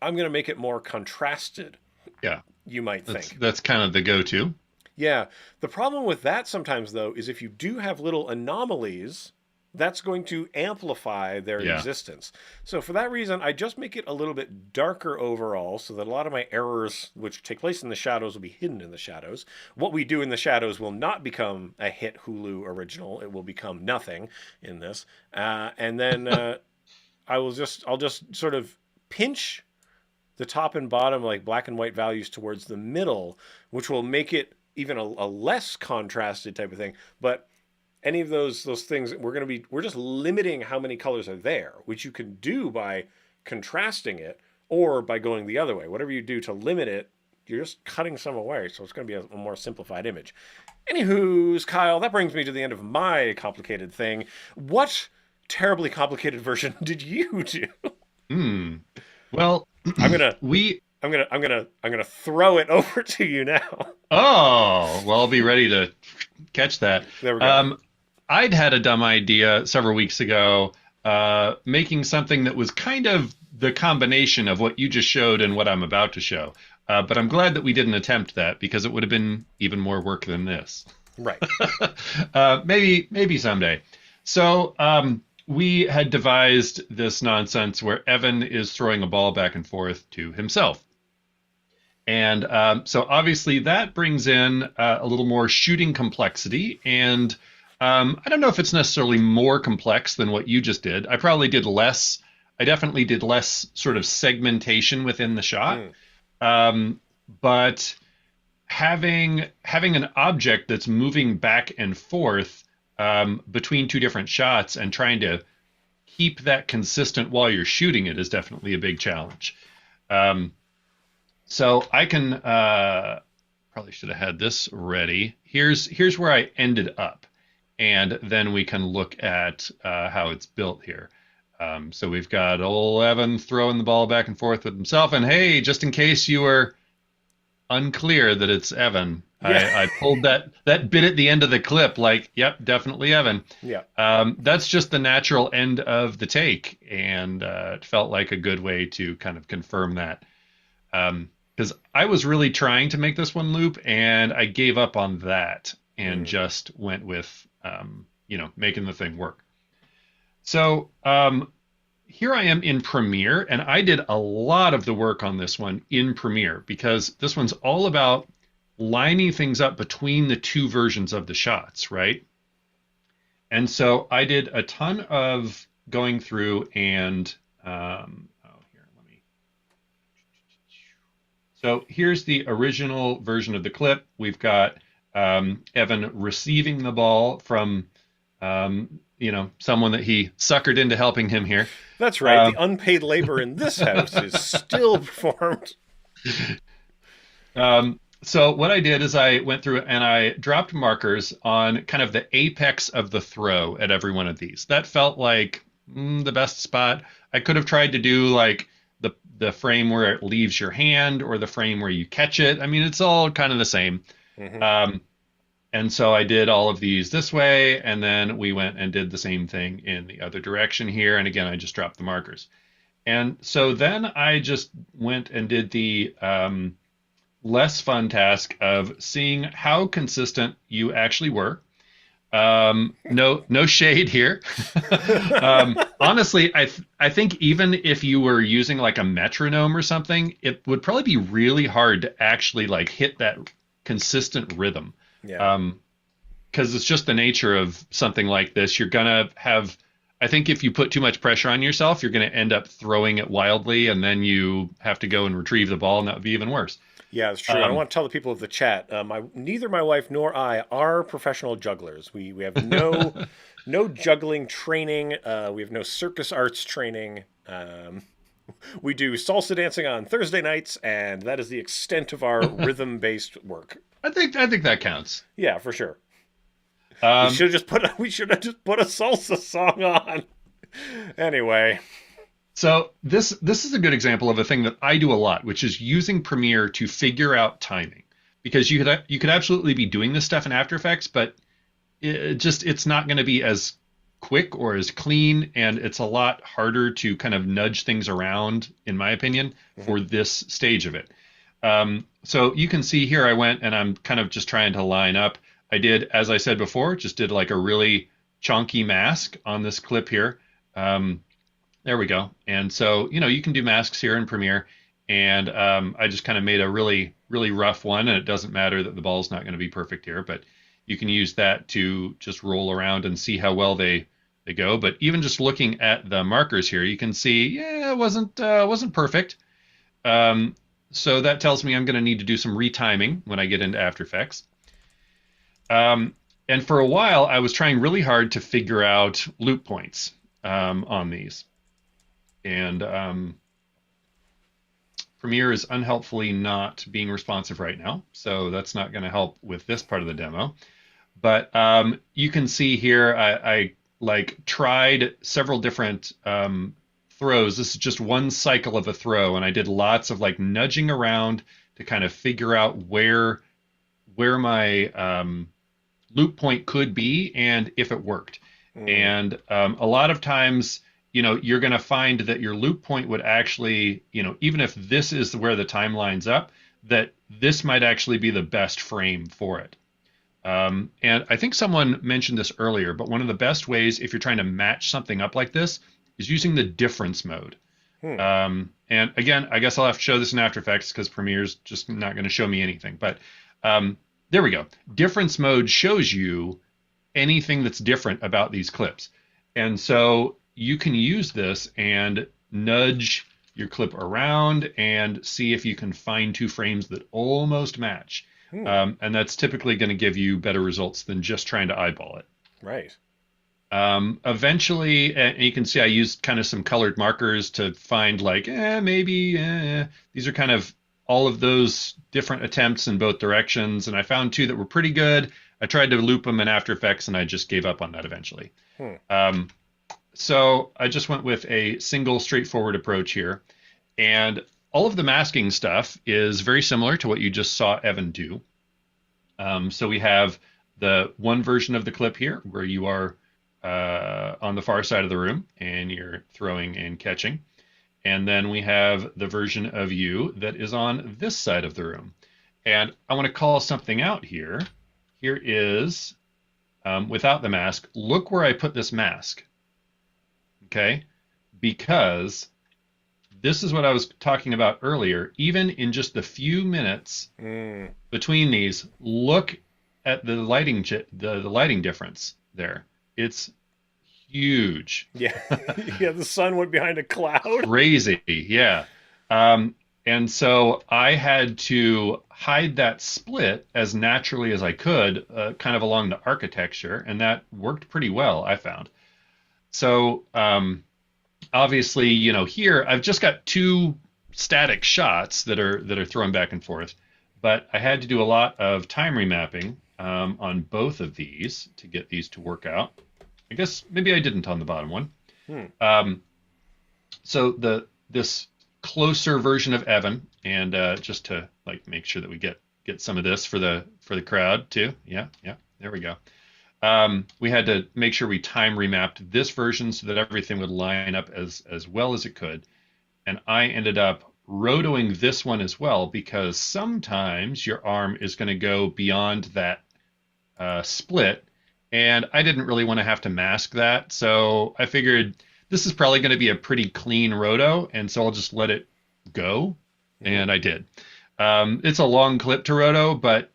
I'm going to make it more contrasted, Yeah, you might that's think. that's kind of the go-to. Yeah. The problem with that sometimes, though, is if you do have little anomalies, that's going to amplify their Yeah. existence. So, for that reason, I just make it a little bit darker overall so that a lot of my errors, which take place in the shadows, will be hidden in the shadows. What we do in the shadows will not become a hit Hulu original, it will become nothing in this. And then I'll just sort of pinch the top and bottom, like black and white values, towards the middle, which will make it even a less contrasted type of thing. But any of those things, we're just limiting how many colors are there, which you can do by contrasting it or by going the other way. Whatever you do to limit it, you're just cutting some away, so it's going to be a more simplified image. Anywho's, Kyle, that brings me to the end of my complicated thing. What terribly complicated version did you do? Hmm. Well, I'm gonna we. I'm gonna throw it over to you now. Oh, well, I'll be ready to catch that. There we go. Um, I'd had a dumb idea several weeks ago, making something that was kind of the combination of what you just showed and what I'm about to show. But I'm glad that we didn't attempt that because it would have been even more work than this. Right. Maybe someday. So we had devised this nonsense where Evan is throwing a ball back and forth to himself. And so obviously that brings in a little more shooting complexity. And I don't know if it's necessarily more complex than what you just did. I probably did less. I definitely did less sort of segmentation within the shot. Mm. Um, but having an object that's moving back and forth between two different shots and trying to keep that consistent while you're shooting it is definitely a big challenge. Um, so I can probably should have had this ready. Here's where I ended up, and then we can look at how it's built here. So we've got old Evan throwing the ball back and forth with himself. And hey, just in case you were unclear that it's Evan, Yeah. I pulled that bit at the end of the clip, like, yep, definitely Evan. Yeah. That's just the natural end of the take, and it felt like a good way to kind of confirm that. Because I was really trying to make this one loop, and I gave up on that and just went with, making the thing work. So here I am in Premiere, and I did a lot of the work on this one in Premiere because this one's all about lining things up between the two versions of the shots, right? And so I did a ton of going through and so here's the original version of the clip. We've got Evan receiving the ball from someone that he suckered into helping him here. That's right. The unpaid labor in this house is still performed. So what I did is I went through and I dropped markers on kind of the apex of the throw at every one of these. That felt like the best spot. I could have tried to do like the frame where it leaves your hand or the frame where you catch it. I mean, it's all kind of the same. And so I did all of these this way, and then we went and did the same thing in the other direction here. And again, I just dropped the markers. And so then I just went and did the less fun task of seeing how consistent you actually were. No shade here. Honestly, I think even if you were using like a metronome or something, it would probably be really hard to actually like hit that consistent rhythm. Yeah. Because it's just the nature of something like this. You're gonna have, I think if you put too much pressure on yourself, you're gonna end up throwing it wildly, and then you have to go and retrieve the ball, and that would be even worse. Yeah, it's true. I want to tell the people of the chat, neither my wife nor I are professional jugglers. We have no juggling training. We have no circus arts training. We do salsa dancing on Thursday nights, and that is the extent of our rhythm-based work. I think that counts. Yeah, for sure. We should have just put a salsa song on. Anyway. So this is a good example of a thing that I do a lot, which is using Premiere to figure out timing. Because you could absolutely be doing this stuff in After Effects, but it's not going to be as quick or as clean, and it's a lot harder to kind of nudge things around, in my opinion, for this stage of it. So you can see here I went and I'm kind of just trying to line up. I did, as I said before, just did like a really chunky mask on this clip here. There we go. And so, you can do masks here in Premiere. And I just kind of made a really, really rough one. And it doesn't matter that the ball's not going to be perfect here, but you can use that to just roll around and see how well they go. But even just looking at the markers here, you can see, yeah, it wasn't perfect. So that tells me I'm going to need to do some retiming when I get into After Effects. And for a while, I was trying really hard to figure out loop points on these. And Premiere is unhelpfully not being responsive right now, so that's not going to help with this part of the demo. But you can see here, I like tried several different throws. This is just one cycle of a throw, and I did lots of like nudging around to kind of figure out where my loop point could be and if it worked. And a lot of times, you're going to find that your loop point would actually, even if this is where the time lines up, that this might actually be the best frame for it. And I think someone mentioned this earlier, but one of the best ways if you're trying to match something up like this is using the difference mode. And again, I guess I'll have to show this in After Effects because Premiere's just not going to show me anything. But there we go. Difference mode shows you anything that's different about these clips. And so you can use this and nudge your clip around and see if you can find two frames that almost match. And that's typically going to give you better results than just trying to eyeball it. Right. Eventually, and you can see I used kind of some colored markers to find like, maybe these are kind of all of those different attempts in both directions. And I found two that were pretty good. I tried to loop them in After Effects, and I just gave up on that eventually. Hmm. So I just went with a single straightforward approach here. And all of the masking stuff is very similar to what you just saw Evan do. So we have the one version of the clip here where you are on the far side of the room and you're throwing and catching. And then we have the version of you that is on this side of the room. And I want to call something out here. Here is, without the mask, look where I put this mask. Okay? Because this is what I was talking about earlier. Even in just the few minutes between these, look at the lighting difference there. It's huge. Yeah. Yeah, the sun went behind a cloud. Crazy. Yeah. And so I had to hide that split as naturally as I could, kind of along the architecture, and that worked pretty well, I found. So obviously, here I've just got two static shots that are thrown back and forth, but I had to do a lot of time remapping on both of these to get these to work out. I guess maybe I didn't on the bottom one. So this closer version of Evan, and just to like make sure that we get some of this for the crowd too. Yeah, there we go. We had to make sure we time remapped this version so that everything would line up as well as it could. And I ended up rotoing this one as well, because sometimes your arm is going to go beyond that split, and I didn't really want to have to mask that. So I figured this is probably going to be a pretty clean roto, and so I'll just let it go. And I did. It's a long clip to roto, but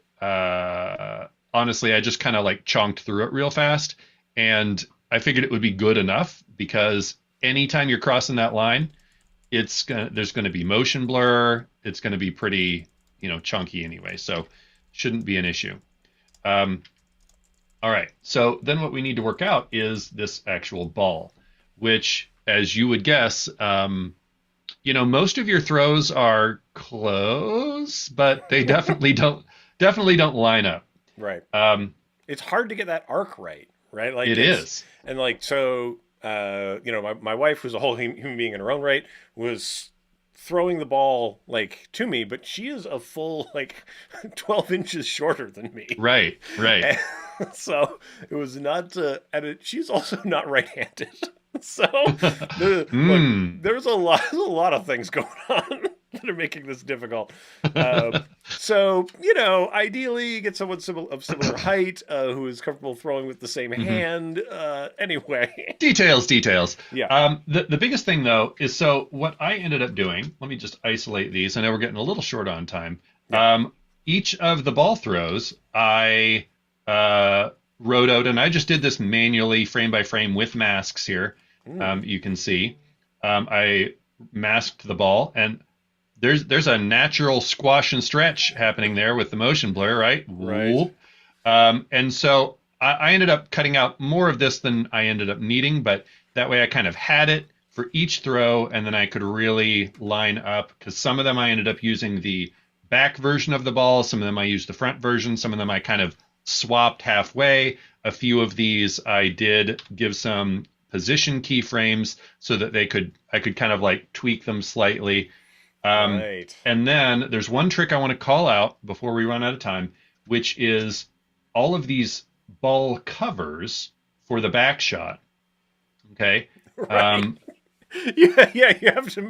honestly, I just kind of like chonked through it real fast, and I figured it would be good enough, because anytime you're crossing that line, there's going to be motion blur. It's going to be pretty, chunky anyway, so shouldn't be an issue. All right, so then what we need to work out is this actual ball, which, as you would guess, most of your throws are close, but they definitely don't line up. Right. It's hard to get that arc right? Like it is. And like, so, my wife, who's a whole human being in her own right, was throwing the ball like to me, but she is a full like 12 inches shorter than me. Right. And so it was not, she's also not right-handed. So look, there's a lot of things going on that are making this difficult. So, ideally get someone of similar height who is comfortable throwing with the same hand. Anyway. Details. Yeah. The biggest thing, though, is so what I ended up doing, let me just isolate these. I know we're getting a little short on time. Yeah. Each of the ball throws, I wrote out, and I just did this manually, frame by frame with masks here. You can see I masked the ball, and there's a natural squash and stretch happening there with the motion blur, right? Right. And so I ended up cutting out more of this than I ended up needing, but that way I kind of had it for each throw, and then I could really line up, because some of them I ended up using the back version of the ball, some of them I used the front version, some of them I kind of swapped halfway. A few of these I did give some position keyframes so that I could kind of like tweak them slightly. Right. And then there's one trick I want to call out before we run out of time, which is all of these ball covers for the back shot. Okay. Right. Yeah, you have to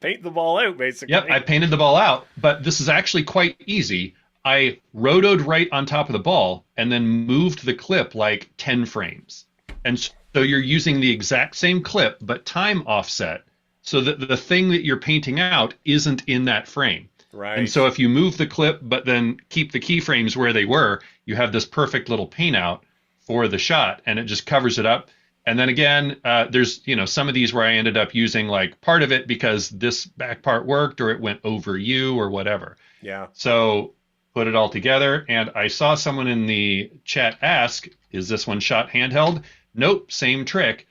paint the ball out, basically. Yep, I painted the ball out, but this is actually quite easy. I rotoed right on top of the ball and then moved the clip like 10 frames. And so you're using the exact same clip, but time offset, so that the thing that you're painting out isn't in that frame. Right. And so if you move the clip, but then keep the keyframes where they were, you have this perfect little paint out for the shot, and it just covers it up. And then again, there's some of these where I ended up using like part of it because this back part worked, or it went over you or whatever. Yeah. So put it all together, and I saw someone in the chat ask, is this one shot handheld? Nope, same trick.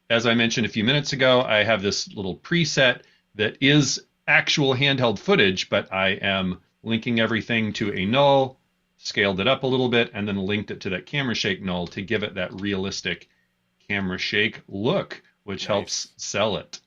As I mentioned a few minutes ago, I have this little preset that is actual handheld footage, but I am linking everything to a null, scaled it up a little bit, and then linked it to that camera shake null to give it that realistic camera shake look, which helps sell it.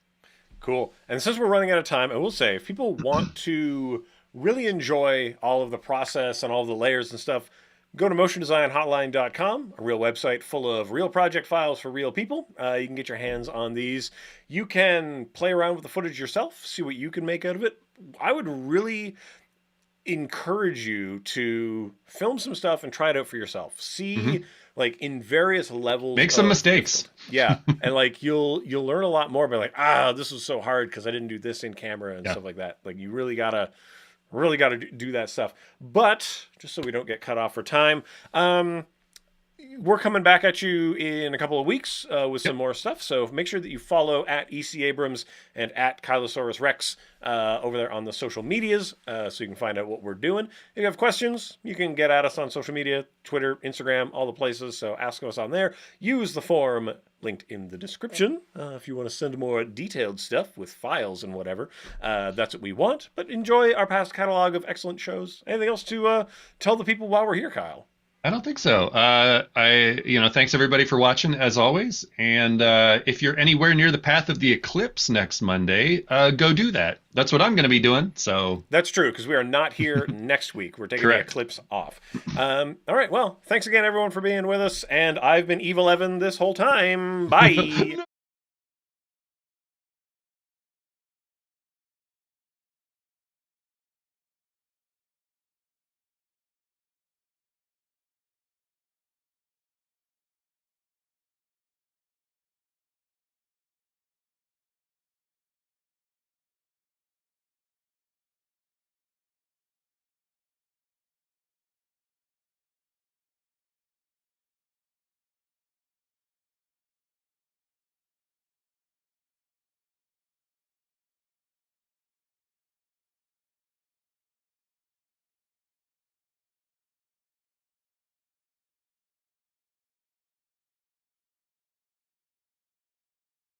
Cool. And since we're running out of time, I will say, if people want to really enjoy all of the process and all of the layers and stuff, go to motiondesignhotline.com, a real website full of real project files for real people. You can get your hands on these. You can play around with the footage yourself, see what you can make out of it. I would really encourage you to film some stuff and try it out for yourself. See, like, in various levels. Make some mistakes. Yeah, and like you'll learn a lot more by like, this was so hard because I didn't do this in camera and stuff like that. Like, you really gotta do that stuff. But just so we don't get cut off for time, we're coming back at you in a couple of weeks with some more stuff. So make sure that you follow at EC Abrams and at Kylosaurus Rex over there on the social medias so you can find out what we're doing. If you have questions, you can get at us on social media, Twitter, Instagram, all the places. So ask us on there. Use the form linked in the description if you want to send more detailed stuff with files and whatever. That's what we want. But enjoy our past catalog of excellent shows. Anything else to tell the people while we're here, Kyle? I don't think so. Thanks everybody for watching as always. And if you're anywhere near the path of the eclipse next Monday, go do that. That's what I'm going to be doing. So that's true, because we are not here next week. We're taking the eclipse off. All right. Well, thanks again, everyone, for being with us. And I've been Evil Evan this whole time. Bye.